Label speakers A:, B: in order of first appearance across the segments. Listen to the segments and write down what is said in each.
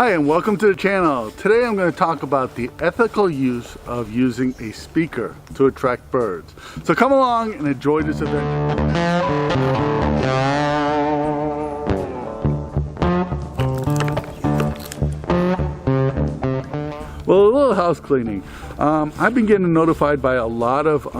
A: Hi and welcome to the channel. Today I'm going to talk about the ethical use of using a speaker to attract birds. So come along and enjoy this adventure. Well, a little house cleaning. I've been getting notified by a lot of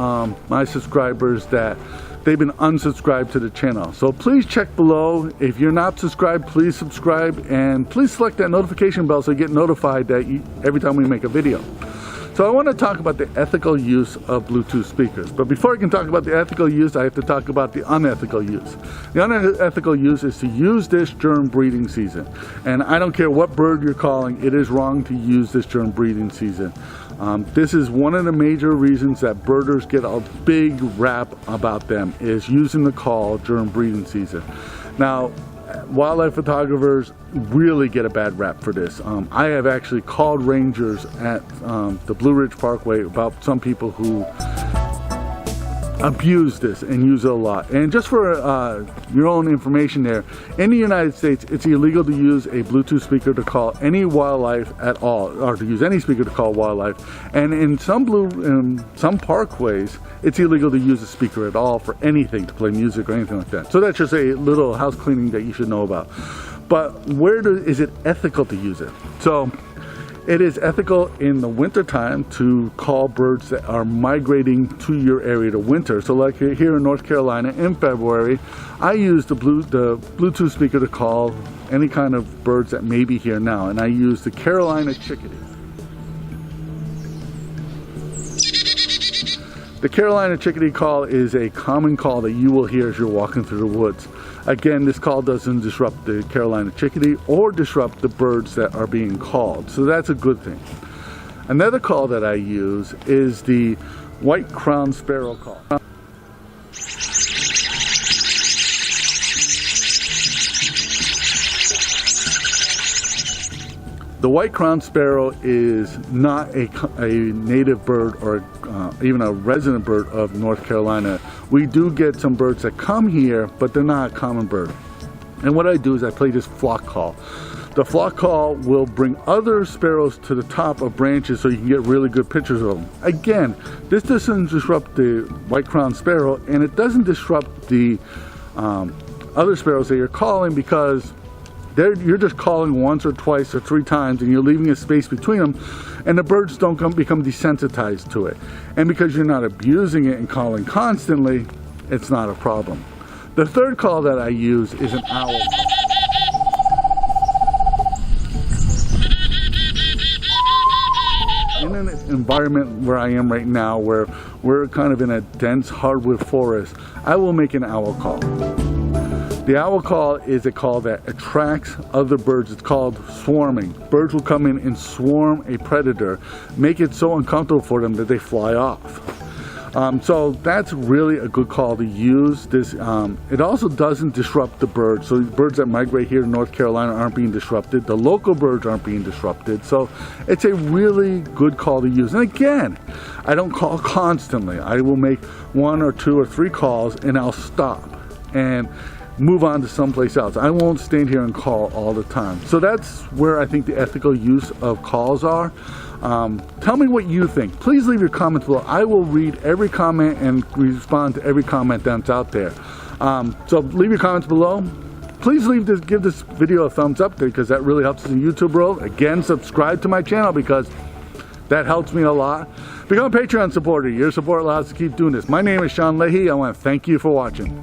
A: my subscribers that they've been unsubscribed to the channel. So please check below. If you're not subscribed, please subscribe and please select that notification bell so you get notified that every time we make a video. So I want to talk about the ethical use of Bluetooth speakers. But before I can talk about the ethical use, I have to talk about the unethical use. The unethical use is to use this during breeding season. And I don't care what bird you're calling, it is wrong to use this during breeding season. This is one of the major reasons that birders get a big rap about them, is using the call during breeding season. Now, wildlife photographers really get a bad rap for this. I have actually called rangers at the Blue Ridge Parkway about some people who abuse this and use it a lot. And just for your own information there, in the United States it's illegal to use a Bluetooth speaker to call any wildlife at all, or to use any speaker to call wildlife. And in some parkways it's illegal to use a speaker at all for anything, to play music or anything like that. So that's just a little house cleaning that you should know about. But is it ethical to use it? So it is ethical in the winter time to call birds that are migrating to your area to winter. So like here in North Carolina in February, I use the Bluetooth speaker to call any kind of birds that may be here now. And I use the Carolina chickadee. The Carolina chickadee call is a common call that you will hear as you're walking through the woods. Again, this call doesn't disrupt the Carolina chickadee or disrupt the birds that are being called, so that's a good thing. Another call that I use is the white-crowned sparrow call. The white-crowned sparrow is not a native bird or even a resident bird of North Carolina. We do get some birds that come here, but they're not a common bird. And what I do is I play this flock call. The flock call will bring other sparrows to the top of branches so you can get really good pictures of them. Again, this doesn't disrupt the white-crowned sparrow, and it doesn't disrupt the other sparrows that you're calling, because you're just calling once or twice or three times and you're leaving a space between them, and the birds don't become desensitized to it. And because you're not abusing it and calling constantly, it's not a problem. The third call that I use is an owl call. In an environment where I am right now, where we're kind of in a dense hardwood forest, I will make an owl call. The owl call is a call that attracts other birds. It's called swarming. Birds will come in and swarm a predator, make it so uncomfortable for them that they fly off. So that's really a good call to use. It also doesn't disrupt the birds. So birds that migrate here to North Carolina aren't being disrupted. The local birds aren't being disrupted. So it's a really good call to use. And again, I don't call constantly. I will make one or two or three calls and I'll stop and move on to someplace else. I won't stand here and call all the time. So that's where I think the ethical use of calls are. Tell me what you think. Please leave your comments below. I will read every comment and respond to every comment that's out there. So leave your comments below. Please give this video a thumbs up, because that really helps us in YouTube world. Again, subscribe to my channel because that helps me a lot. Become a Patreon supporter. Your support allows us to keep doing this. My name is Leahy. I want to thank you for watching.